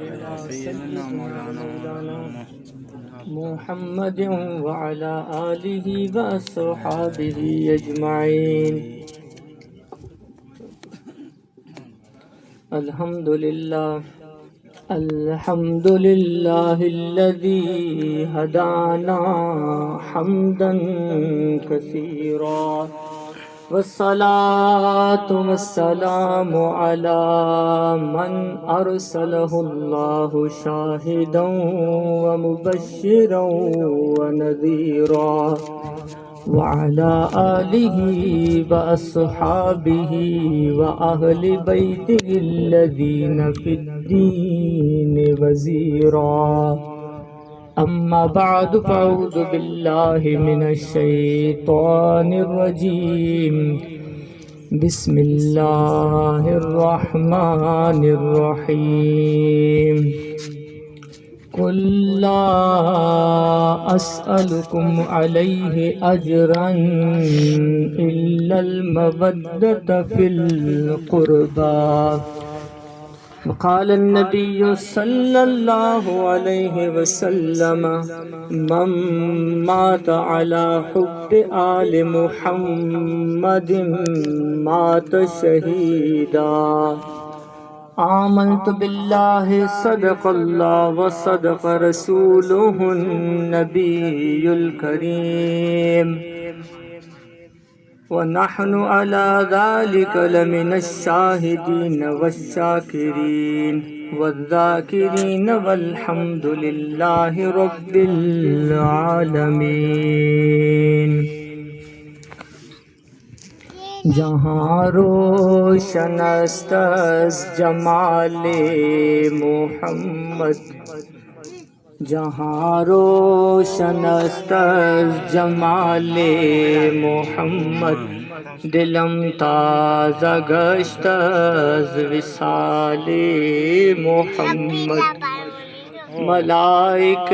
سيدنا مولانا محمد وعلى آله وصحبه أجمعين. الحمد لله الذي هدانا حمدا كثيرا، والصلاة والسلام على من أرسله الله شاهدا ومبشرا ونذيرا، وعلى آله وأصحابه وأهل بيته الذين في الدين وزيرا. أما بعد فأعوذ بالله من الشيطان الرجيم. بسم الله الرحمن الرحيم. قل لا أسألكم عليه أجرا إلا المودة في القربى. وقال النبي صلى الله عليه وسلم: من مات على حب آل محمد مات شهيدا. آمنت بالله صدق الله وصدق رسوله النبي الكريم، ونحن على ذلك لمن الشاهدين والشاكرين والذاكرين، والحمد لله رب العالمين. جہاں روشن است از جمال محمد، جہاں روشن است از جمال محمد، دلم تازہ گشت از وصال محمد. ملائک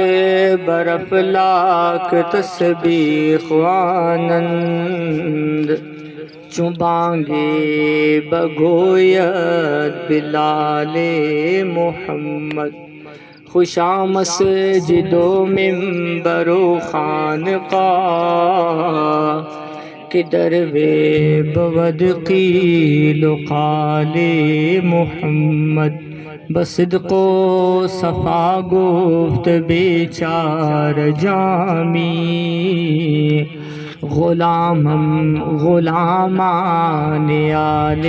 برافلاک تسبیح خوانند، چوبانگے بگوید بلال محمد. خوشا مسجد و منبر و خانقاہ، کہ دروے بود قیل و قال محمد. بصدق و صفا گفت بیچار جامی، غلامان آل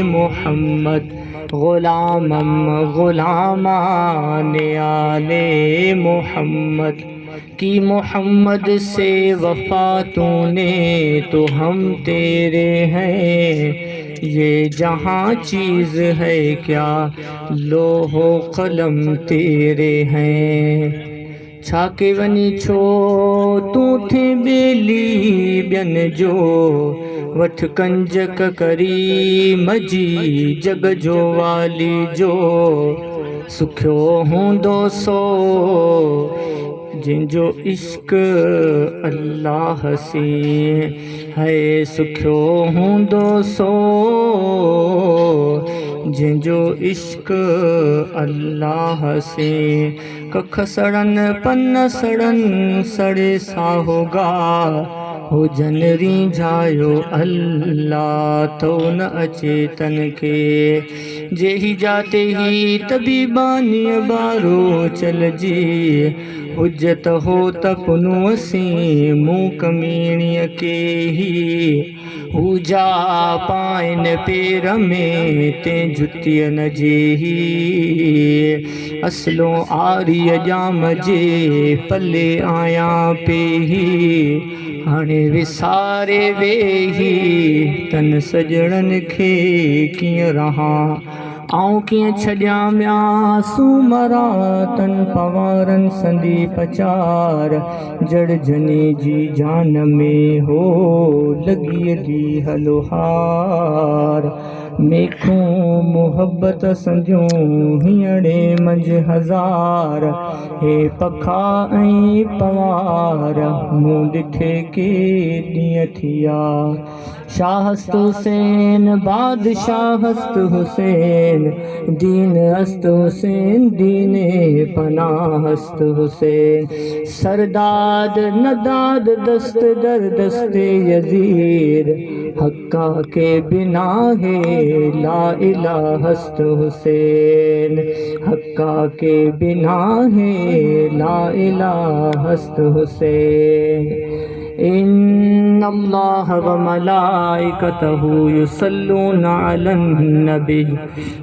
محمد، غلامان آل محمد کی. محمد سے وفا تو نے تو ہم تیرے ہیں، یہ جہاں چیز ہے کیا لوح و قلم تیرے ہیں. چھاکے ونی چھو تو تھے بیلی بین جو، وٹھ کنجک کری مجی جگ جو والی جو. سکھیو ہوں دو سو جن جو عشق اللہ سے ہے، سکھیو ہوں دو سو جن جو عشق اللہ سے. ککھ سڑن پن سڑن سڑے سا ہوگا، ہو جنری جایو اللہ تو نہ اچے تن کے. جے ہی جاتے ہی طبیبانی بارو چل جی، حجت ہو تپنو اسیں منہ کمینی کے ہی. ہو جا پائن پیر میں تے جتی نہ جے ہی، اصلوں آری جام جے پلے آیاں پہ ہی. ہانے وسارے ویہی تن سجڑن کھے کیئں رہاں، آؤں کیئں چھڑیاں میاں سو مرا تن پوارن سندی پچار. جڑ جنے جی جان میں ہو لگی دی ہلوہار. میکھوں محبت سنجوں ہیڑے منج ہزار، ہے پکھا ائیں پوار منہ ڈٹھے کے ڈیئں تھیا. شاہ ہست حسین بادشاہ ہست حسین دین ہست حسین دین پناہ ہست حسین سرداد نداد دست در دست یزید حقا کے بنا ہے لا الہ ہست حسین حقا کے بنا ہے لا الہ ہست حسین ان اللہ و ملائکتہ یصلون علی النبی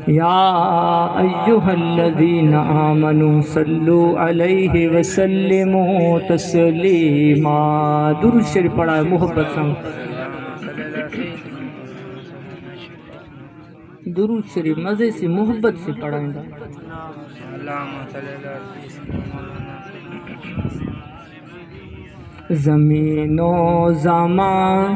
یا ایہا الذین آمنوا صلوا علیہ وسلموا تسلیما درود شریف پڑھا ہے محبت سنگ درود شریف مزے سے محبت سے پڑھائیں گا زمین و زمان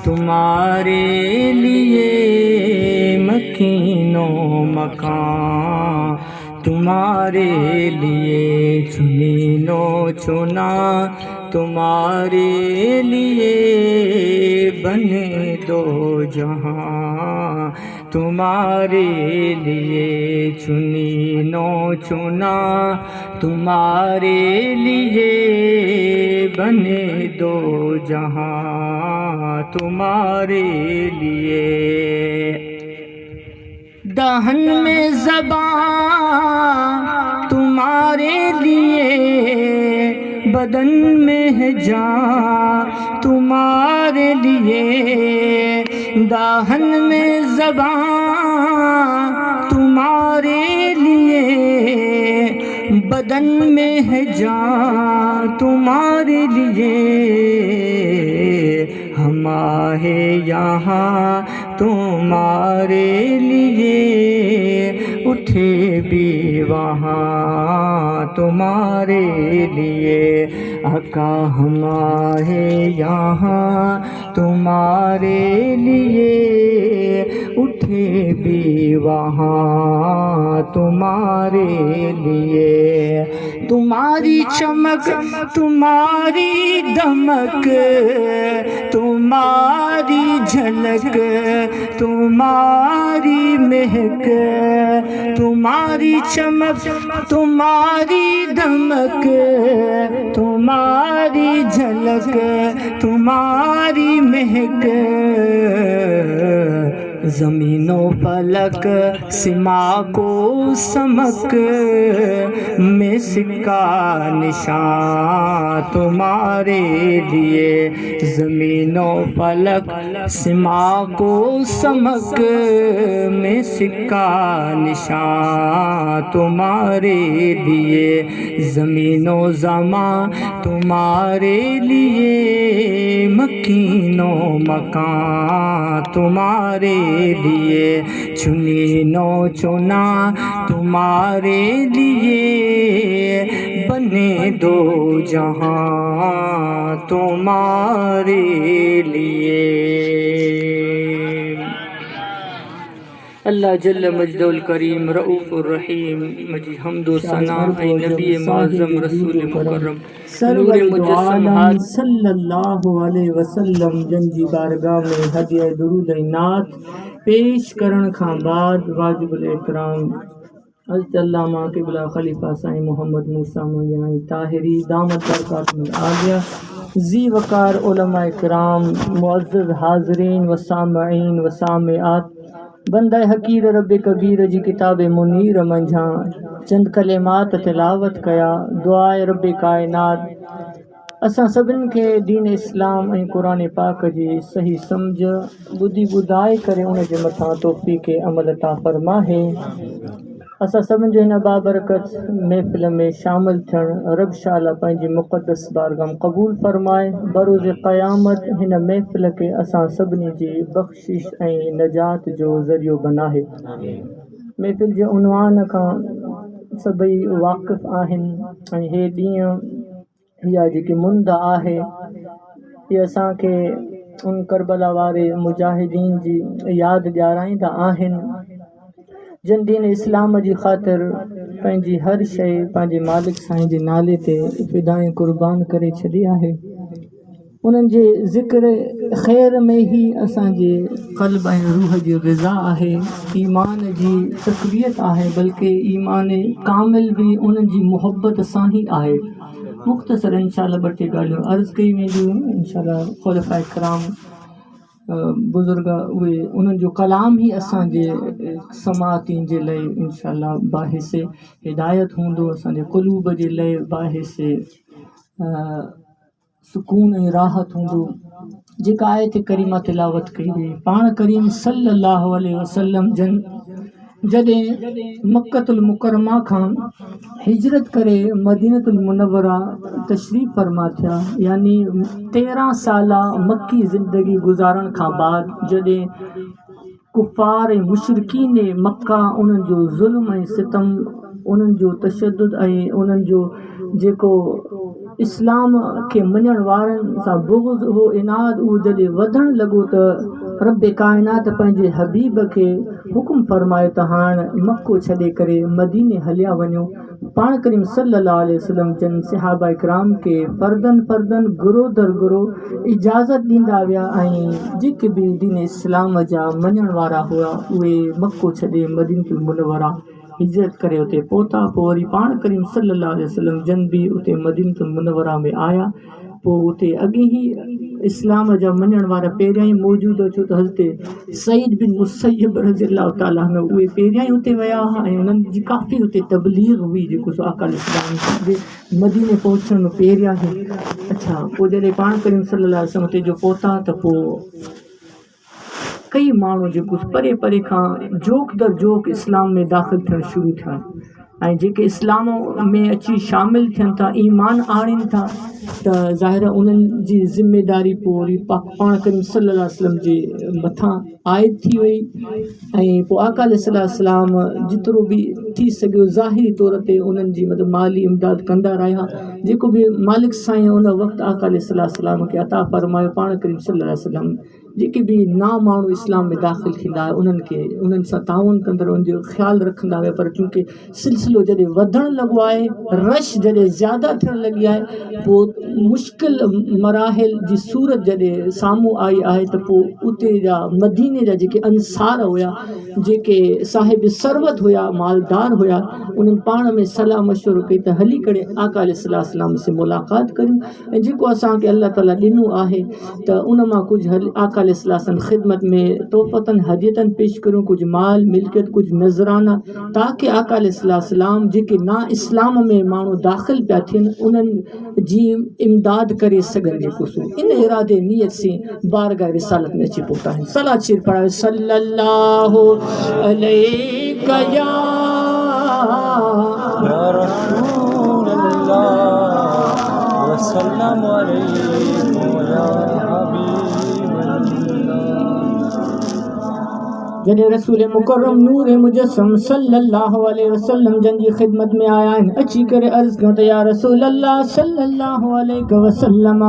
تمہارے لیے مکین و مکان تمہارے لیے چنین و چنا تمہارے لیے بنے دو جہاں تمہارے لیے چنین و چنا تمہارے لیے بنے دو جہاں تمہارے لیے دہن میں زبان تمہارے لیے بدن میں ہے جان تمہارے لیے دہن میں زبان تمہارے لیے بدن میں ہے جان تمہارے لیے ہم آئے یہاں تمہارے لیے اٹھے بھی وہاں تمہارے لیے آقا ہم آئے یہاں تمہارے لیے اٹھے بھی وہاں تمہارے لیے تمہاری چمک تمہاری دمک تمہاری جھلک تمہاری مہک تمہاری چمک تمہاری دمک تمہاری جھلک تمہاری مہک زمین و فلک سما کو سمک میں سکہ نشان تمہارے لیے زمین و فلک سما کو سمک میں سکہ نشان تمہارے لیے زمین و زمان تمہارے لیے مکین و مکان تمہارے لیے چنین و چنا تمہارے لیے بنے دو جہاں تمہارے لیے اللہ جل مجد الکریم رؤوف الرحیم مجید حمد و ثنا اے نبی معظم رسول مکرم نور مجسم صلی اللہ علیہ وسلم جنجی بارگاہ میں ہدیہ درود نعت پیش کرن کھان بعد واجب الاحترام حضرت علامہ قبلہ خلیفہ سائیں محمد موسیٰ مویائی طاہری دامت برکات میں آگیا ذی وقار علماء کرام معزز حاضرین و سامعین و سامعات بندہ حقیر رب کبیر جی کتاب منیر منجھاں چند کلمات تلاوت کیا دعائے رب کائنات اساں سبن کے دین اسلام ऐं قرآن پاک جی صحیح سمجھ بدھی بدھائے کرے ان کے متھاں توفیق عمل عطا فرمائے اساں سبن جو ہن بابرکت محفل میں شامل تھن رب شالا پنجی مقدس بارگاہ قبول فرمائے بروز قیامت ہن محفل کے اساں سبنی جی بخشش ऐं نجات جو ذریعہ بنائے محفل जे عنوان کا سبئی واقف آہن ऐं हे ॾींहं या जेकी मुंद आहे इहा असांखे उन करबला वारे मुजाहिदीन जी यादि ॾियाराईंदा आहिनि जिन दीन इस्लाम जी ख़ातिर पंहिंजी हर शइ पंहिंजे मालिक साईं जे नाले ते फिदाएं क़ुर्बान करे छॾी आहे उन्हनि जे ज़िक्र ख़ैर में ई असांजे क़ल्ब ऐं रूह जी ग़िज़ा आहे, ईमान जी तक़वियत आहे, बल्कि ईमान कामिल बि उन्हनि जी मुहबत सां ई आहे। मुख़्तसर इंशाअल्लाह 2 टे ॻाल्हियूं अर्ज़ु कई वेंदियूं इंशाअल्लाह। ख़ुलफ़ाए किराम बुज़ुर्ग उहे उन्हनि जो कलाम ई असांजे समाअतीन जे लाइ इंशाअल्लाह बाहिस हिदायत हूंदो, असांजे क़ुलूब जे लाइ बाहिस सुकून ऐं राहत हूंदो। जेका आयत करीमा तिलावत कई वई, पाण करीम सल्लल्लाहु अलैहि वसल्लम जन जॾहिं मक्कतुल मुकरमा खां हिजरत करे मदीनतुल मुनव्वरा तशरीफ़ फरमा थिया, यानी 13 साल मक्की ज़िंदगी गुज़ारण खां बाद जॾहिं कुफ़ार ऐं मुशरिकीन मक्का उन्हनि जो ज़ुल्म ऐं सितम, उन्हनि जो तशद्दुद ऐं उन्हनि जो जेको इस्लाम खे मञण वारनि सां बुग़्ज़ हो, इनाद, उहो जॾहिं वधण लॻो त रब काइनात पंहिंजे हबीब खे हुकुम फरमायो त हाणे मक्को छॾे करे मदीने हलिया वञो। पाण करीम सल्लल्लाहु अलैहि वसल्लम जन सहाबा इकराम खे फर्दन गुरो दर गुरो इजाज़त ॾींदा विया ऐं जेके बि दीन इस्लाम जा मञण वारा हुआ उहे मक्को छॾे मदीनतुल मुनव्वरा हिजरत करे उते पहुता। पोइ वरी पाण करीम सल्लल्लाहु अलैहि वसल्लम जन बि उते मदीनतुल मुनव्वरा में आया। पोइ उते अॻे ई इस्लाम जा मञण वारा पहिरियां ई मौजूदु, छो त हज़रत सईद बिन मुसय्यब रज़ियल्लाहु ताला अन्हु उहे पहिरियां ई उते विया हुआ ऐं उन्हनि जी काफ़ी उते तबलीग हुई, जेको सो आका इस्लाम जे मदीने पहुचण में पहिरियां ई। अच्छा, पोइ जॾहिं पाण करीम सल्लल्लाहु अलैहि वसल्लम उते जो पहुता त पोइ कई माण्हू जेको परे परे खां जोक दर जोक इस्लाम में दाख़िल थियणु शुरू थिया ऐं जेके इस्लाम में अची शामिल थियनि था, ईमान आणिनि था, त ज़ाहिर उन्हनि जी ज़िमेदारी पोइ वरी पाण करीम सल्लल्लाहु अलैहि वसल्लम जे मथां आयद थी वई ऐं पोइ आका अलैहि सलाम जेतिरो बि थी सघियो ज़ाहिरी तौर ते उन्हनि जी मतिलबु माली इमदाद कंदा रहिया। जेको बि मालिक साईं उन वक़्तु आका अलैहि सलाम खे अता फरमायो, पाण करीम सल्लल्लाहु अलैहि वसल्लम जेके बि ना माण्हू इस्लाम में दाख़िल थींदा उन्हनि खे उन्हनि सां ताउन कंदड़ उनजो ख़्यालु रखंदा हुआ। पर चूंकि सिलसिलो जॾहिं वधणु लॻो आहे, रश जॾहिं ज़्यादा थियणु लॻी आहे, पोइ मुश्किल मराहिल जी सूरत जॾहिं साम्हूं आई आहे त पोइ उते जा मदीने जा जेके अंसार हुया, जेके साहिब सरवत हुया, मालदार हुया, उन्हनि पाण में सलाह मशवरो कई त हली करे आका अलैहिस्सलाम से मुलाक़ात करियूं ऐं जेको असांखे अल्लाह ताला ॾिनो आहे त उन मां कुझु आका अलैहिस्सलाम ख़िदमत में तोहफ़तन हदियतन पेश करूं, कुझु माल मिल्कियत, कुझु नज़राना, ताकि आका अलैहिस्सलाम जेके ना इस्लाम में माण्हू दाख़िल पिया थियनि उन्हनि जी इमदाद करे सघनि। जेको सो इन इरादे नियत से बारगाह रिसालत में अची पहुता है। सलात शेर पढ़ाए सल्लल्लाहु अलैहि या रसूलल्लाह वसल्लम अलैहि या जॾहिं रसूल मुकर्रम नूर मुजस्सम सल्लल्लाहु अलैहि वसल्लम जन जी ख़िदमत में आया आहिनि, अची करे अर्ज़ु कयो त या रसूल अल्लाह सल्लल्लाहु अलैहि वसल्लम,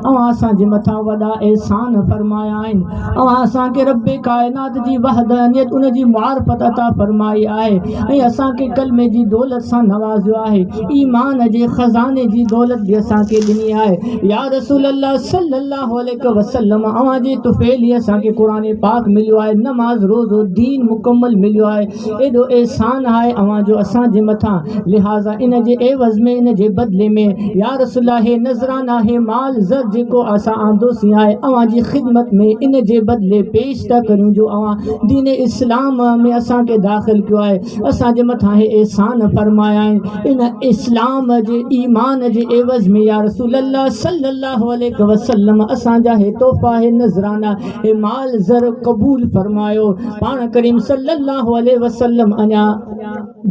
अवां असांजे मथां वॾा एहसान फरमाया आहिनि, अवां असांखे रब काइनात जी वहदानियत उन जी मारिफत अता फरमाई आहे ऐं असांखे कलमे जी दौलत सां नवाज़ियो आहे, ईमान जे ख़ज़ाने जी दौलत बि असांखे ॾिनी आहे। या रसूल अल्लाह सल्लल्लाहु अलैहि वसल्लम, अवां जे तुफ़ैली असांखे क़ुरान पाक मिलियो आहे, नमाज़ रोज़ो दीन मुकम्मल मिलियो आहे, एॾो एहसान आहे अवां जो असांजे मथां। लिहाज़ा इन जे एवज़ में, इन जे बदिले में या रसूल हे नज़राना, हे माल ज़र जेको असां आंदोसीं आहे अवां जी ख़िदमत में, इन जे बदिले पेश था करियूं जो अवां दीन इस्लाम में असांखे दाख़िल कयो आहे, असांजे मथां हे एहसान फरमाया आहिनि। इन इस्लाम जे ईमान जे एवज़ में या रसूल अल्लाह सल्लल्लाहु अलैहि वसल्लम असांजा हे तोहफ़ा, हे नज़राना, हे माल ज़र क़बूल फरमायो। पाण करीम सल्लल्लाहु अलैहि वसल्लम अञा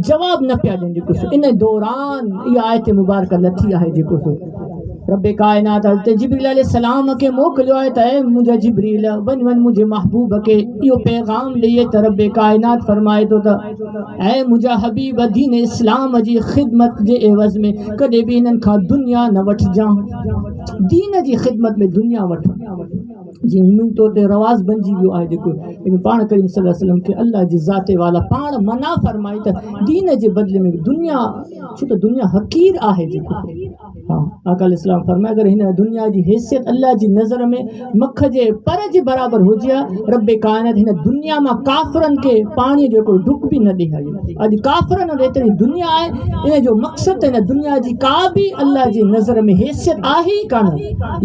जवाब न पिया ॾियनि। जेको सो इन दौरान इहा आयत मुबारक लथी आहे, जेको सो रब काइनात हज़रत जिब्रील अलैहिस्सलाम खे मोकिलियो आहे त ऐं मुंहिंजा जिब्रील वञ मुंहिंजे महबूब खे इहो पैगाम ॾिए त रब काइनात फरमाए थो त ऐं मुंहिंजा हबीब दीन इस्लाम जी ख़िदमत जे एवज़ में कॾहिं बि इन्हनि खां दुनिया न वठिजांइ। दीन जी ख़िदमत में दुनिया वठ जीअं उम्मीद तौर ते रवाज़ बणिजी वियो आहे, जेको लेकिन पाण करीम सल्लल्लाहु अलैहि वसल्लम खे अल्लाह जी ज़ाते वाला पाण मना फरमाई त दीन जे बदिले में दुनिया, छो त दुनिया हक़ीर आहे। जेको हाँ आका अलैहिस्सलाम फरमाया अगर हिन दुनिया जी हैसियत अल्लाह जी नज़र में मख जे पर जे बराबर हुजे रब कायनात हिन दुनिया मां काफ़रनि खे पाणीअ जो हिकिड़ो ढुक बि न ॾेखारियो। अॼु काफ़रनि वटि एतिरी दुनिया आहे, इन जो मक़सदु हिन दुनिया जी का बि अल्लाह जी नज़र में हैसियत आहे ई कान।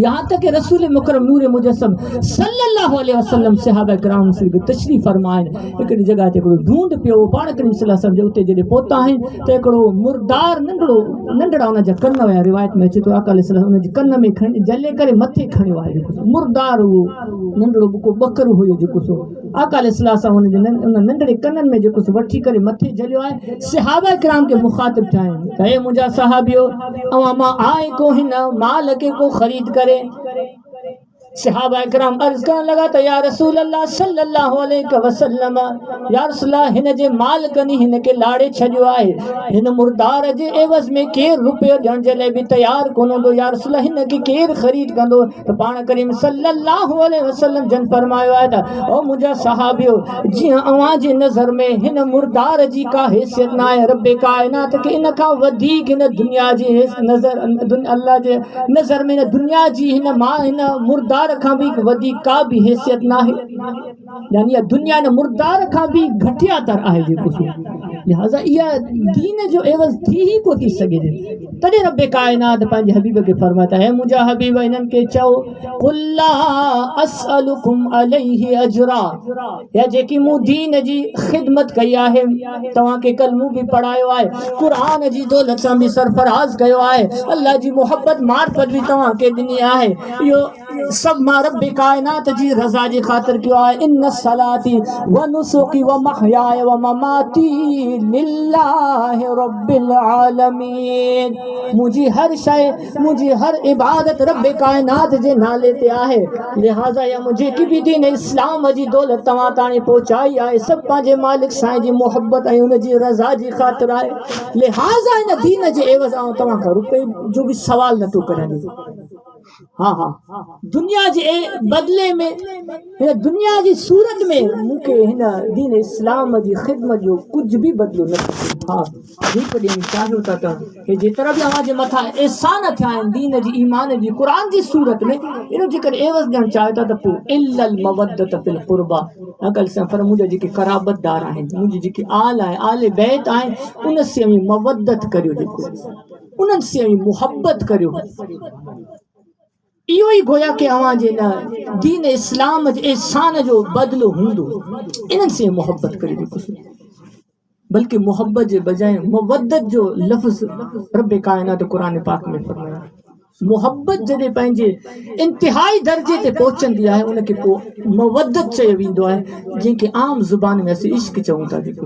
यहाँ तक कि रसूल मुकरम नूर मुजस्सम सल्लल्लाहु अलैहि वसल्लम सहाबा किराम से तशरीफ़ फरमाइन हिकिड़ी जॻह ते हिकिड़ो ढूंढ पियो पाण करीम सल्लल्लाहु अलैहि वसल्लम जे उते जॾहिं पहुता आहिनि त हिकिड़ो मुर्दार नंढड़ा हुन जा कन हुया। रिवायत में अचे थो आका अलैहिस्सलाम हुन जे कन में खणी जले करे मथे खणियो आहे जेको मुर्दार उहो नंढड़ो को बकरो हुयो जेको सो आका अलैहिस्सलाम हुन जे उन नंढड़े कननि में जेको सो वठी करे मथे जलियो आहे। सहाबा किराम के मुखातिब थिया आहिनि त हे मुंहिंजा सहाबियो अवां मां आए को हिन माल के को ख़रीद करे। सहाबा किराम अर्ज़ करण लगा त या रसूल अल्लाह सल्लल्लाहु अलैहि वसल्लम या रसूल अल्लाह हिन जे मालिकनी हिन के लाड़े छॾियो आहे, हिन मुर्दार जे एवज़ में केरु रुपयो ॾियण जे लाइ बि तयारु कोन हूंदो। या रसूल अल्लाह हिन खे केरु ख़रीद कंदो? त पाण करीम सल्लल्लाहु अलैहि वसल्लम जन फरमायो आहे त ओ मुंहिंजा सहाबियो जीअं अव्हां जे नज़र में हिन मुर्दार जी का हैसियत न आहे, रब कायनात के इन खां वधीक हिन दुनिया जी नज़र अल्लाह जे नज़र में हिन दुनिया जी हिन मुर्दार खां भी वधीक का भी हैसियत ना है, यानी दुनिया ने मुर्दार खां भी घटिया तर आहे जेको। लिहाज़ा इहा दीन जो एवज़ थी ही को थी सघे। तॾहिं रब कायनात पंहिंजे हबीब खे फरमाता है मुंहिंजा हबीब इन्हनि खे चओ कुल ला असअलुकुम अलैहि अजरा, या जेकी मूं दीन जी ख़िदमत कई आहे तव्हांखे कलमू भी पढ़ायो आहे, क़ुरान जी दौलत सां भी सरफराज़ कयो आहे, अल्लाह जी मोहब्बत मार्फत भी तव्हांखे ॾिनी आहे, इहो सब मां रब कायनात जी रज़ा जी ख़ातिर कयो आहे। इन सलाती व नुसुकी व महयाय व ममाती लिल्लाहि रब्बिल आलमीन, मुंहिंजी हर शइ मुंहिंजी हर इबादत रब कायनात जे नाले ते आहे। लिहाज़ा या मुंहिंजे की बि दीन इस्लाम जी दौलत तव्हां ताणी पहुचाई आहे सभु पंहिंजे मालिक साईं जी मोहब्बत ऐं हुन जी रज़ा जी ख़ातिर आहे। लिहाज़ा इन दीन जे एवज़ आउं तव्हां खां रुपए जो बि सवाल नथो कयां। हाँ हाँ दुनिया जे बदले में हिन दुनिया जी सूरत में मूंखे हिन दीन इस्लाम जी ख़िदमत जो कुछ भी बदलो न थियो। हाँ जेकॾहिं चाहियो था त हे जेतिरा बि अव्हां जे मथां एहसान थिया आहिनि दीन जी ईमान जी क़ुरान जी सूरत में इनो जेकर एवज़ ॾियणु चाहियो था त पोइ इल्लल मवद्दत फिल क़ुर्बा अकल सां पर मुंहिंजा जेके क़राबतदार आहिनि मुंहिंजी जेकी आल आहे आले बैत आहिनि उन से मवद्दत करियो, जेको उन्हनि से मुहबत करियो। इहो ई गोया के अव्हां जे न दीन इस्लाम जे एहसान जो बदलो हूंदो, इन्हनि से मोहब्बत करियो। बल्कि मोहब्बत जे बजाय मवद्दत जो लफ़्ज़ रब कायनात क़ुरान पाक में फरमाया। मोहब्बत जॾहिं पंहिंजे इंतिहाई दर्जे ते पहुचंदी आहे उनखे पोइ मवद्दत चयो वेंदो आहे, जंहिंखे आम ज़ुबान में असीं इश्क चऊं था। जेको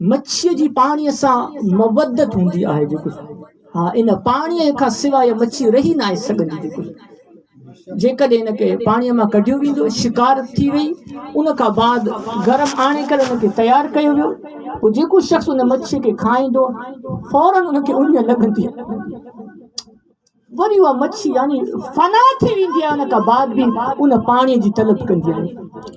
मच्छीअ जी पाणीअ सां मवद्दत हूंदी आहे जेको हाँ इन पाणीअ खां सवाइ मच्छी रही न आहे सघंदी। जेको जेकॾहिं हिनखे पाणीअ मां कढियो वेंदो शिकार थी वई उन खां बाद गरम आणे करे उनखे तयारु कयो वियो, पोइ जेको शख़्स उन मच्छीअ खे खाईंदो फौरन उनखे उञ लॻंदी, वरी उहा मच्छी यानी फना थी वेंदी आहे। उन खां बाद बि उन पाणीअ जी तलब कंदी आहे,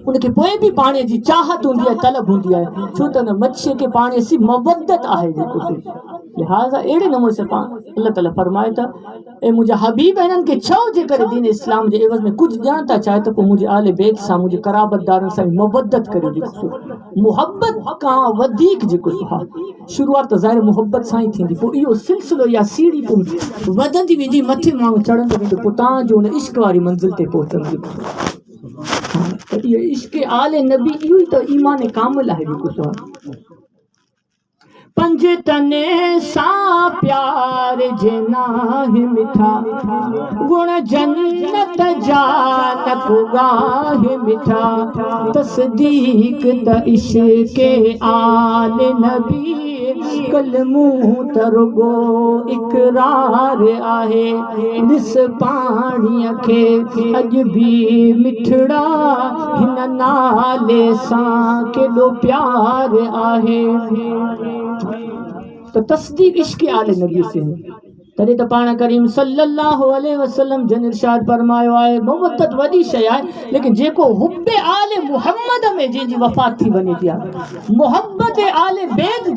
उनखे पोइ बि पाणीअ जी चाहत हूंदी आहे, तलब हूंदी आहे, छो त उन मच्छीअ खे पाणीअ जी मवद्दत आहे जेको। लिहाज़ा अहिड़े नमूने से अल्लाह ताला फरमाए था ए मुंहिंजा हबीब इन्हनि खे चओ जेकर दीन इस्लाम जे एवज़ में कुझु ॾियण था चाहे त पोइ मुंहिंजे आले बैत सां मुंहिंजे क़राबतदारनि सां मवद्दत करियो। जेको मुहबत खां वधीक जेको शुरूआत त ज़ाहिर मुहबत सां ई थींदी, पोइ इहो सिलसिलो या सीढ़ी पोइ वधंदी वेंदी, मथे माण्हू चढ़ंदो वेंदो, पोइ तव्हांजो हुन इश्क वारी मंज़िल ते पहुचंदी। त इहो इश्क आले नबी इहो ई त ईमान कामिल आहे। जेको पंज तने सां प्यार जे नाहे मिठा गुण जन्नत जा न को गाहे मिठा, तस्दीक त इश्क आल नबी कलमू त रुगो इकरार आहे, ॾिस पाणीअ खे अॼु बि मिठड़ा हिन नाले सां केॾो प्यार आहे। तो तस्दीक इश्क आले नबी से है। तॾहिं त पाण करीम सल्लल्लाहु अलैहि वसल्लम जन इरशाद फरमायो आहे मवद्दत वॾी शइ आहे, लेकिन जेको हुब्बे आले मुहम्मद में जंहिंजी वफ़ात थी वञे थी मोहब्बत आले बैत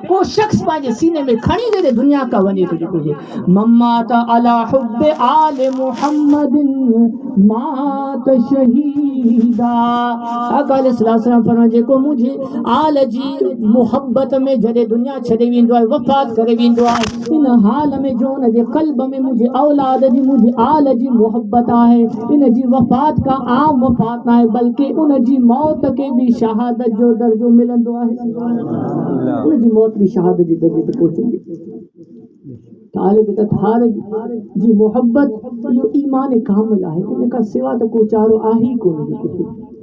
کو شخص پانجے سینے میں کھڑی دے دنیا کا ونے تو جکو ممات علی حب آل محمد مات شہیدا آقا علیہ السلام فرمائے جیکو مجھے آل جی محبت میں جڑے دنیا چھڑے ویندو ہے وفات کرے ویندو ہے ان حال میں جو ان جے قلب میں مجھے اولاد جی مجھے آل جی محبت ہے ان جی وفات کا عام وفات نہ ہے بلکہ ان جی موت کے بھی شہادت جو درجو ملندو ہے ان جی موت بھی شہادت جی درجے تے پہنچندی طالب تطہار جی محبت یہ ایمان کامل ہے ان کا سوا تو کو چارو آہی کو نہیں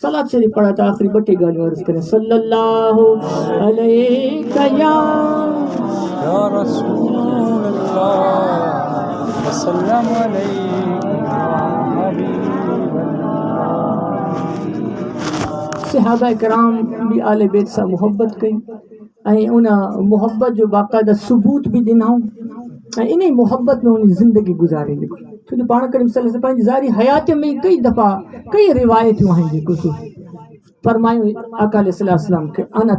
صلاة شریف پڑھا تھا آخری بٹی گالی عرض کریں صلی اللہ علیہ یا رسول اللہ وسلم علیہ حبیب اللہ صحابہ کرام بھی آل بیت سے محبت کئی انہاں محبت جو باقاعدہ ثبوت بھی دناؤں انہیں محبت میں انہیں زندگی گزارے لکھو تو پانا کریم صلی اللہ علیہ وسلم ظاہری حیات میں کئی دفعہ کئی روایتیں ہیں جی فرمائے آقا علیہ السلام کہ انا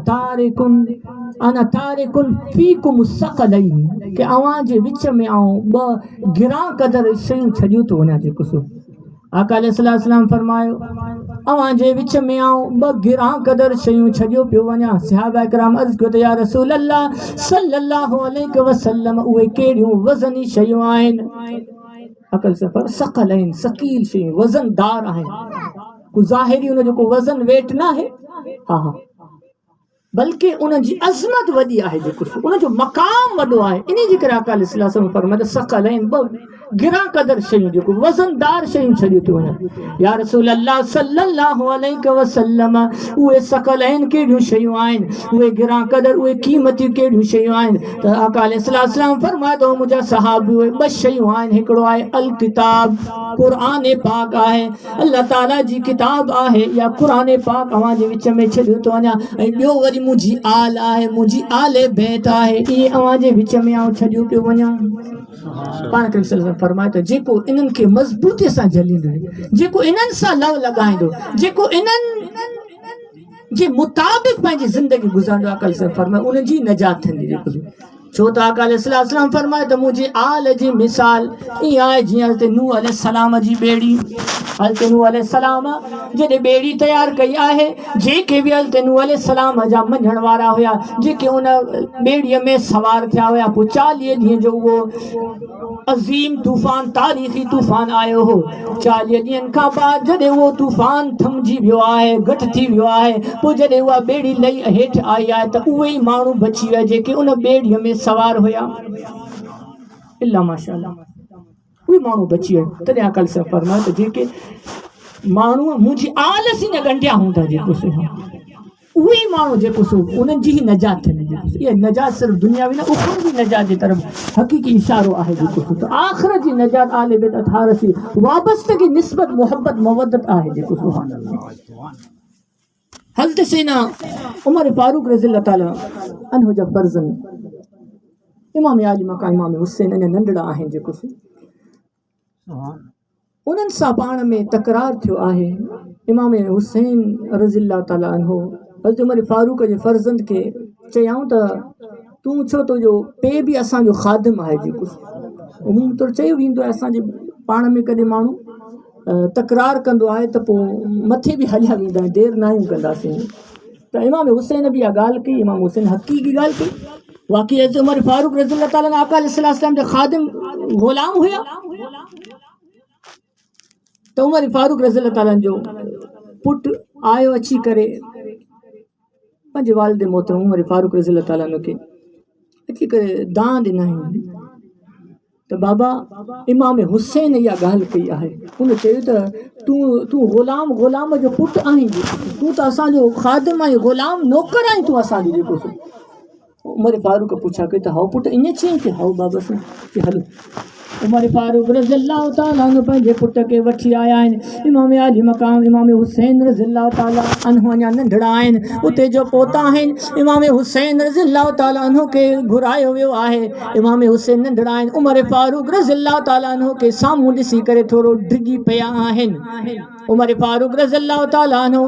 تارکن فیکم الثقلین کہ اوان جے وچ میں آؤں با گراں قدر شیوں چھڑیو تو ونا جے کسو آقا علیہ السلام فرمائے اوان جے وچ میں آؤں با گراں قدر شیوں چھڑیو پیو ونا صحابہ کرام عرض کیو یا رسول اللہ صلی اللہ علیہ وسلم اوے کیڑیوں وزنی شیوں آئین عقل سے پر ثقلین ثقیل شیوں وزن دار آئین کو ظاہری انہوں جو کو وزن ویٹ نہ ہے ہاں بلکہ انہوں جی عظمت ودی آئے جو کچھ انہوں جو مقام وڈو آئے انہی ذکر آقا علیہ السلام فرمائے ثقلین گراں قدر شیوں جو کو وزن دار شیوں چھڑیو تو ونا یا رسول اللہ صلی اللہ علیہ وسلم اوے ثقلین کیڑیوں شیوں آئین اوے گراں قدر اوے قیمتی کیڑیوں شیوں آئین تو آقا علیہ السلام فرمائے دو مجھے صحابی ہوئے بس شیوں آئین ہکڑو آئے الکتاب قرآن پاک آئے اللہ تعالیٰ جی کتاب آئے یا قرآن پاک آوان جی وچ میں چھڑیو تو ونا بیو وری مجھے آل آئے مجھے آل بیت آئے یہ آوان جی وچ میں آؤں چھڑیو پیو ونا پانا کریم صلی اللہ علیہ وسلم فرمائے تو جے کو انن کے مضبوطی سا جلین دو جے کو انن سا لو لگائیں دو جے کو انن جے مطابق پہنجی زندگی گزارن دو آقا علیہ السلام فرمائے انن جی نجات تھندی جے کو چھوٹا آقا علیہ السلام فرمائے تو مجھے آل جی مثال یہ آئے جی حضرت نوح علیہ السلام جی بیڑی حضرت نوح علیہ السلام جنہیں بیڑی تیار کئی آئے جے کے بھی حضرت نوح علیہ السلام جا منجھن وارا ہویا جے کے انہیں بیڑی میں سوار تھیا ہویا پو 40 دیں جو وہ عظیم طوفان تاریخی طوفان آئے ہو 40 دیں کا بعد جنہیں وہ طوفان تھمجی بھی آئے گھٹ تھی بھی آئے وہ جنہیں وہ بیڑی لئی ہیٹ آئی آئے تو اوہی مانو بچی ہے جے کہ انہیں بیڑی میں سوار ہویا اللہ ماشاءاللہ کوئی مانو بچی ہے تدھے عقل سے فرمائے تو جے کہ مانو مجھے آلسی نہ گنڈیا ہوں تھا جے کو سو وہی مانو جے کو سو انہیں جی نجات ہے یہ نجات صرف دنیاوی نہ اخروی نجات دی طرف حقیقی اشارو آئے جے کو سو تو آخرت جی نجات آل بیت اطہار سے وابستگی نسبت محبت مودت آئے جے کو سبحان اللہ حضرت سینا عمر فاروق رضی اللہ تعالیٰ عنہ جب فرزن امام علی مقام امام حسین انہیں ننڈڑا آہیں جے کو سو انہن سا پان میں تقرار تھیو آہے امام حسین رضی اللہ تعالیٰ عنہ حضرت عمر فاروق جے فرزند کے چیاؤں تا تو چھو تو جو پے بھی اسان جو خادم آئے جے کچھ عموم طور چیو ویندو اسان جے پان میں کدے مانو تقرار کندو آئے تو پو متھے بھی ہلیا ویندا دیر نہ کندا سیں تو امام حسین بھی گال کی امام حسین حقیقی گال کی واقعی حضرت عمر فاروق رضی اللہ تعالیٰ عنہ آقا علیہ السلام جو خادم غلام ہویا تو عمر فاروق رضی اللہ تعالیٰ جو پٹ آئے اچھی کرے پنجے والد محترم عمر فاروق رضی اللہ تعالیٰ کے اچھی کرے دان دینا ہے تو بابا امام حسین یا گال کئی آئے انہوں چاہیے تو غلام جو پٹ آئیں گے تو اساں جو خادم آئیں غلام نوکر آئیں تو اساں جو کو عمر فاروق کو پوچھا کہ ہاؤ پٹ انہیں چاہیے کہ ہاؤ بابا سے کہ ہلو عمر فاروق رضی اللہ تعالیٰ عنہ پنجے پٹ کے وٹھی آیا ہیں امام علی مقام امام حسین رضی اللہ تعالیٰ عنہ ننڈڑا ہیں اتے جو پوتا ہیں امام حسین رضی اللہ تعالیٰ عنہ کے گھرائے ہوئے آئے امام حسین ننڈڑا ہیں عمر فاروق رضی اللہ تعالیٰ عنہ کے ساموں ڈسی کرے تھوڑو ڈگی پیا ہیں عمر فاروق رضی اللہ تعالیٰ عنہ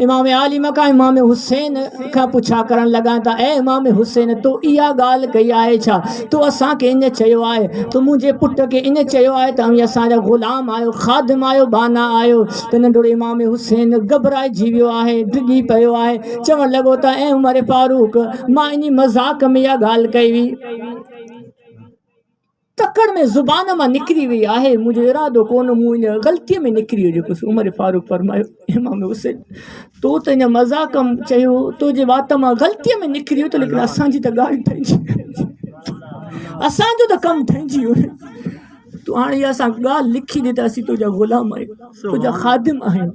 امام علی مقام امام حسین کا پوچھا کرن لگا تا اے امام حسین تو ایا گال کئی آئے چھا تو اساں کے انہیں چیو آئے تو مجھے پٹ کے انہیں چیو آئے تو ہم اساں جا غلام آئے خادم آئے بانا آئے تو ننڈوڑے امام حسین گھبرائے جیویو آئے ڈگی پیو آئے چون لگو تا اے عمر فاروق ماں انہی مذاق میں یا گال کئی وی تکڑ میں زبان میں نکری ہوئی آہے مجھے ارادو کون مجھے غلطی میں نکری ہوئی کچھ عمر فاروق فرمائے امام حسین تو انہیں مذاقم چاہیو تو جے بات میں غلطی میں نکری ہو تو لیکن اسان جی تا گاڑی تھینجی اسان جو تا کم تھینجی ہو تو آنے یہ اسان گال لکھی دیتا اسی تو جا غلام آئے تو جا خادم آئے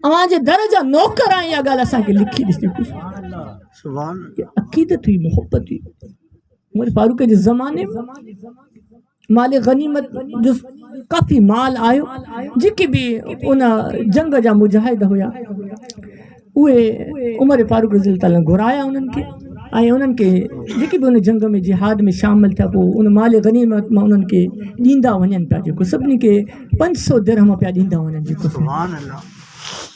امان جے درجہ نوکر آئے یا گال اسان کے لکھی دیتی کچھ عقیدت ہوئی محبت ہوئی عمر فاروق کے زمانے مال غنیمت جو کافی مال آئیو جکی بھی انہا جنگ جا مجاہد ہویا اوے عمر فاروق رضی اللہ عنہ گھرایا انہن کے آئے انہن کے جکی بھی انہیں جنگ میں جہاد میں شامل تھا وہ انہوں مال غنیمت میں انہن کے دیندا ونین پیا جکو سبنی کے 500 درہم پیا دیندا ونین جکو سبحان اللہ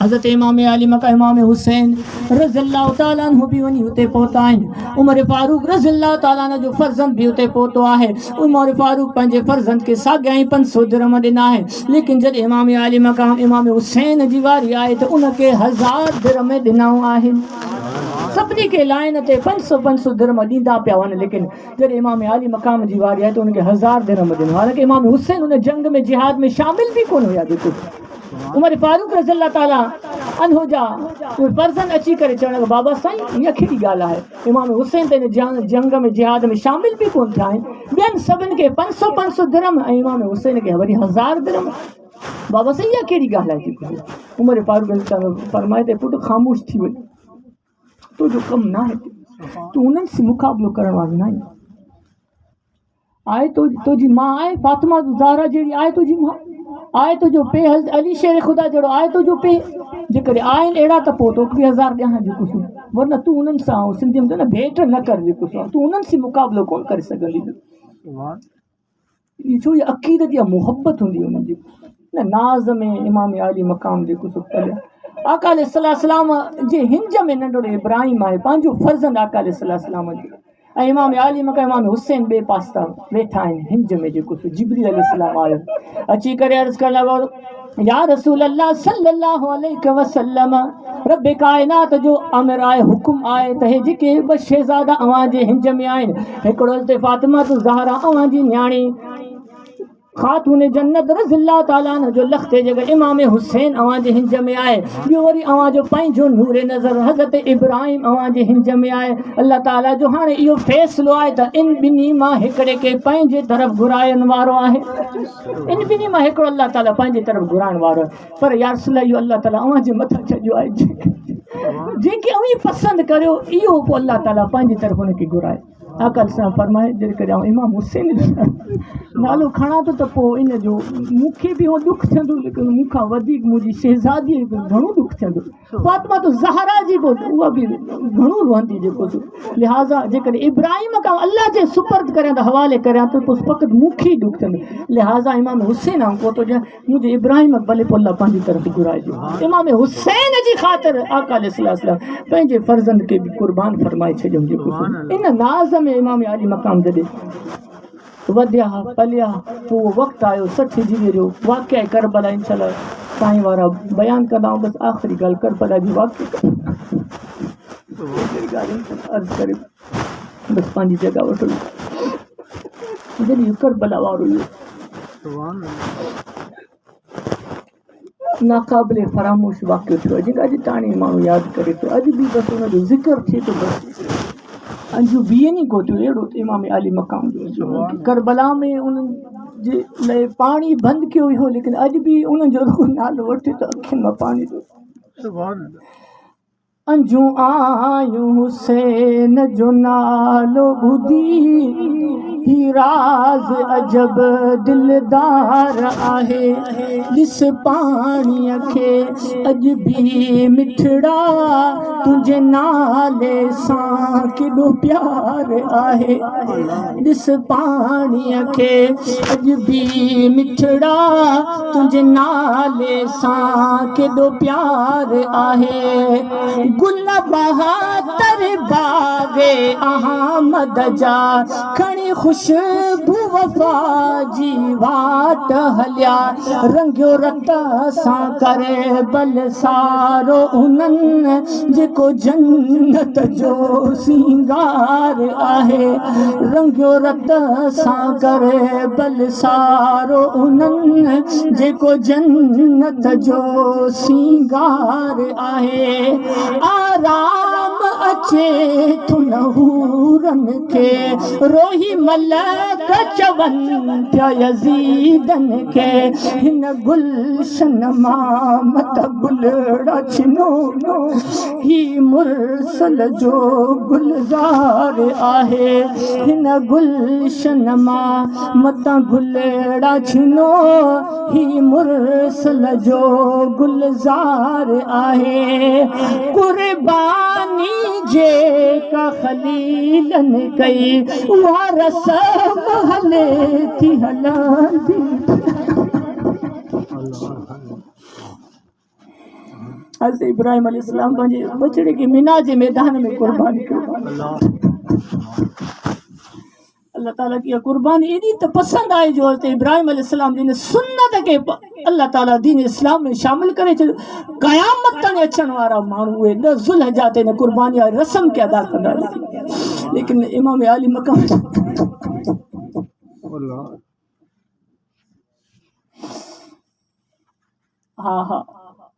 حضرت امام علی مقام امام حسین رضی اللہ تعالیٰ عنہ بھی ونی ہوتے پوتا ہیں عمر فاروق رضی اللہ تعالیٰ عنہ جو فرزند بھی ہوتے پوتو آئے عمر فاروق پنجے فرزند کے ساگے آئیں 500 درہم دینا ہے لیکن جب امام علی مقام امام حسین جیواری آئے تو ان کے 1000 درہم دینا آئے سبنی کے لائن تے 500 درہم دیندا پیا ون لیکن جب امام علی مقام جیواری آئے تو ان کے 1000 درہم دینا حالانکہ امام حسین انہیں جنگ میں جہاد میں شامل بھی کون ہویا دیکھو عمر فاروق رضی اللہ تعالیٰ عنہ جا فرزند اچھی کرے چڑھنے کا بابا سائیں یہ کھڑی گالا ہے امام حسین تے جنگ میں جہاد میں شامل بھی کون تھا بین سبن کے 500 درہم امام حسین کے وری 1000 درہم بابا سائیں یہ کھڑی گالا ہے عمر فاروق رضی اللہ عنہ فرمائے تے پوٹ خاموش تھی وئی تو جو کم نہ ہے تو انہن سے مقابلہ کرن والی نہیں آئے تو جی ماں آئے فاطمہ زہرا جیڑی آئے تو جی ماں آئے تو جو پہ حضرت علی شیر خدا جڑو آئے تو جو پہ جکر آئین ایڑا تا پو تو بھی 1000 دیاں جو کسو ورنہ تو انہن سا سندھی میں تو نا بھیٹ نہ کر جو کسو تو انہن سے مقابلہ کون کر سکن لی یہ جو یہ عقیدت یا محبت ہوں دی انہن جو نا نازم امام علی مقام جو کسو پہلے آقا علیہ السلام جے ہنج میں ننڈوڑے ابراہیم آئے پانچو فرزند آقا علیہ السلام جو امام علی مقام امام حسین بے پاستا بیٹھا ہیں ہنج میں جو کچھ جبریل علیہ السلام آئے اچھی کرے عرض کر لگا یا رسول اللہ صلی اللہ علیہ وسلم رب کائنات جو امر آئے حکم آئے تہے جی کے بس شہزادہ اوان جے ہنج میں آئے ایکڑو حضرت فاطمہ تو زہرا اوان جی نیاڑی خاتون جنت رضی اللہ تعالیٰ عنہ جو لختے جگہ امام حسین اوان جے ہنج میں آئے جو وری اوان جو پائیں جو نور نظر حضرت ابراہیم اوان جے ہنج میں آئے اللہ تعالیٰ جو ہانے یہ فیصلو آئے تا ان بنی ماں ہکڑے کے پائیں جے طرف گرائن وارو آئے ان بنی ماں ہکڑو اللہ تعالیٰ پائیں جے طرف گرائن وارو ہے پر یا رسول اللہ اللہ تعالیٰ اوان جے متھا چھجو آئے جن کے اوی پسند کریو ایو کو اللہ تعالیٰ پائیں جے طرف ہونے کی گرائے آقا صاحب فرمائے جے کرے امام حسین نالو کھڑا تو تپو ان جو مکھے بھی ہو دکھ تھندو لیکن مکھا ودیک مجھے شہزادی گھنو دکھ تھندو فاطمہ تو زہرا جی کو وہ بھی گھنو روندی جے کو لہذا جے کرے ابراہیم کا اللہ جے سپرد کرے تو حوالے کرے تو اس فقط مکھی دکھ تھندو لہذا امام حسین ہم کو تو جے مجھے ابراہیم بلے پو اللہ پانچی طرف گرائے جو امام حسین جی خاطر آقا علیہ السلام پنجے فرزند کے بھی قربان فرمائے چھے جو جے کو ان نازم امام علی مقام دے ودیا پلیا تو وہ وقت آئے 60 جی جو واقعہ کربلا انشاءاللہ تائیں وارا بیان کرنا ہوں بس آخری گل کربلا جی واقعہ عرض کرے بس پانچی جگہ وٹو جنہی کربلا وارو ناقابل فراموش واقعہ تھو جن اج تانی مانو یاد کرے تو اج بھی بس انہوں جو ذکر تھے تو بس انجو بیانی کو تو ایڑو امام علی مقام جو کربلا میں انہوں جے لئے پانی بند کیوں ہوئی ہو لیکن اج بھی انہوں جو نالو وٹھے تو اکھن میں پانی دو انجو آیوں حسین جو نالو بدھی ही राज अजब दिलदार आहे ॾिस पाणीअ खे अॼु बि मिठड़ा तुंहिंजे नाले सां केॾो प्यार आहे ॾिस पाणीअ खे अॼु बि मिठड़ा तुंहिंजे नाले सां केॾो प्यार आहे गुल बहादुर बागे अहमद जा खणी खुशबू वफ़ा जी वाट हलिया रंगियो रत सां करे बल सारो उन्हनि जेको जन्नत जो सिंगार आहे रंगियो रत सां करे बल सारो उन्हनि जेको जन्नत जो सिंगार आहे आराम अचे थो न हूरनि खे रोही मलक चवनि पिया यज़ीदनि खे हिन गुलशन मां मत गुलड़ा छिनो ही मुरसल जो गुलज़ार आहे हिन गुलशन मां मत गुलड़ा छिनो ही मुरसल जो गुलज़ार आहे कुर्बानी जेका ख़लीलनि कई उहा रसम हले थी हलंदी हज़रत इब्राहिम अलैहिस्सलाम पंहिंजे बछड़े खे मिना जे मैदान में क़ुर्बानी कयो अल्लाह ताला की कुर्बानी एॾी त पसंदि आहे जो हज़रत इब्राहिम अलैहिस्सलाम जिन सुन्नत खे अल्लाह ताला दीन इस्लाम में शामिल करे छॾियो क़यामत ताईं अचण वारा माण्हू उहे न ज़ुल्हजा ते न कुर्बानी वारी रस्म खे अदा कंदा लेकिन इमाम आली मक़ाम हा हा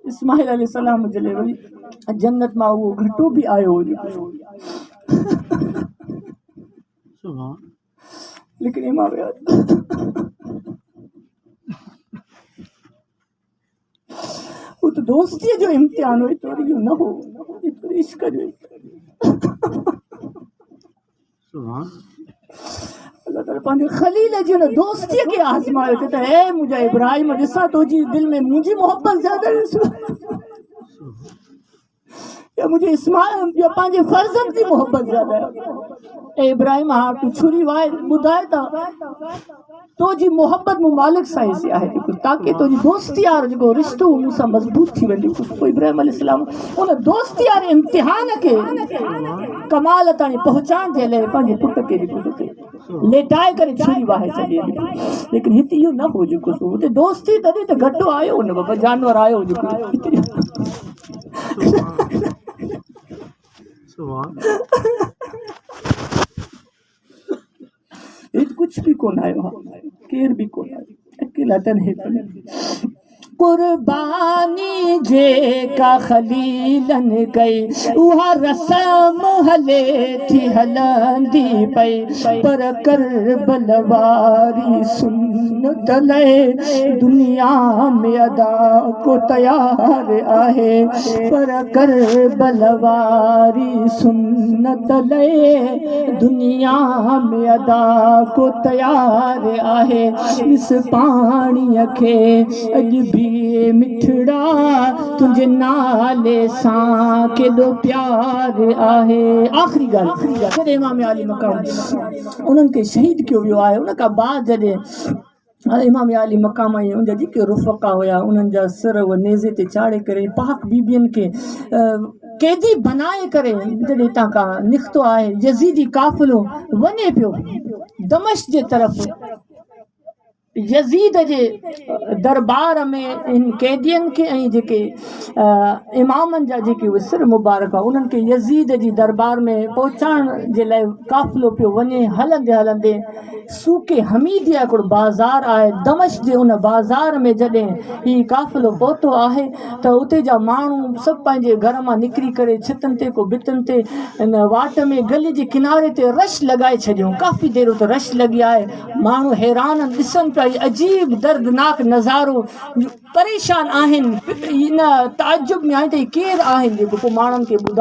इस्माइल अलैहिस्सलाम जे लाइ वरी जन्नत मां उहो घटो बि आयो हुजे लेकिन इमाम वो तो दोस्ती जो इम्तिहान हो तो न हो तो इश्क जो अल्लाह ताला पंहिंजे खलील जी न दोस्ती खे आज़मायो त हे मुंहिंजा इब्राहिम ॾिसां तुंहिंजी दिलि में मुंहिंजी मोहबत ज़्यादा या मुझे इस्माइल या पंहिंजे फर्ज़नि जी मोहबत ज़्यादा है ए इब्राहिम हा तूं छुरी वाए ॿुधाए त तुंहिंजी मोहबत मूं मालिक सां ई आहे ताकी तुंहिंजी दोस्ती वारो जेको रिश्तो मूं सां मज़बूत थी वेंदी पोइ इब्राहिम अलैहिस्सलाम उन दोस्ती वारे इम्तिहान खे कमाल ताईं पहुचाइण जे लाइ पंहिंजे पुट खे लेटाए करे छुरी वाहे छॾी लेकिन हिते इहो न हो जेको हुते दोस्ती तॾहिं त घटि आयो हुन बाबा जानवर आयो जेको कुछ भी कोन आयो केर भी कोन आयो अकेला तन्हे कुर्बानी जेका खलीलनि कई उहा रस्म हले थी हलंदी पई पर करबल वारी सुन्नत लाइ दुनिया में अदा को तयार आहे पर करबल वारी सुन्नत लाइ दुनिया में अदा को तयार आहे इस पाणीअ खे अॼु बि मिठड़ा तुंहिंजे नाले सां केॾो प्यार आहे आख़िरी ॻाल्हि जॾहिं इमाम आली मक़ाम उन्हनि खे शहीद कयो वियो आहे उन खां बाद जॾहिं इमाम आली मक़ाम ऐं उनजा जेके रुफ़क़ा हुया उन्हनि जा सिर उहे नेज़े ते चाढ़े करे पाक बीबियुनि खे कैदी बनाए करे जॾहिं हितां खां निकितो आहे यज़ीदी काफ़िलो वञे पियो दमिश्क जे तरफ़ यज़ीद जे दरबार में इन कैदियुनि खे ऐं जेके इमामनि जा जेके उहे सिर मुबारक आहे उन्हनि खे यज़ीद जी दरबार में पहुचाइण जे लाइ काफ़िलो पियो वञे हलंदे हलंदे सूके हमीदिया हिकिड़ो बाज़ार आहे दमिश्क जे उन बाज़ार में जॾहिं हीउ काफ़िलो पहुतो आहे त उते जा माण्हू सभु पंहिंजे घर मां निकिरी करे छितनि ते को भितनि ते इन वाट में गली जे किनारे ते रश लॻाए छॾियो काफ़ी देर उते रश लॻी आहे माण्हू हैरान ॾिसनि पिया अजीब दर्दनाक नज़ारो परेशान आहिनि इन ताजुब में आहे त केरु आहिनि जेको पोइ माण्हुनि खे ॿुधाए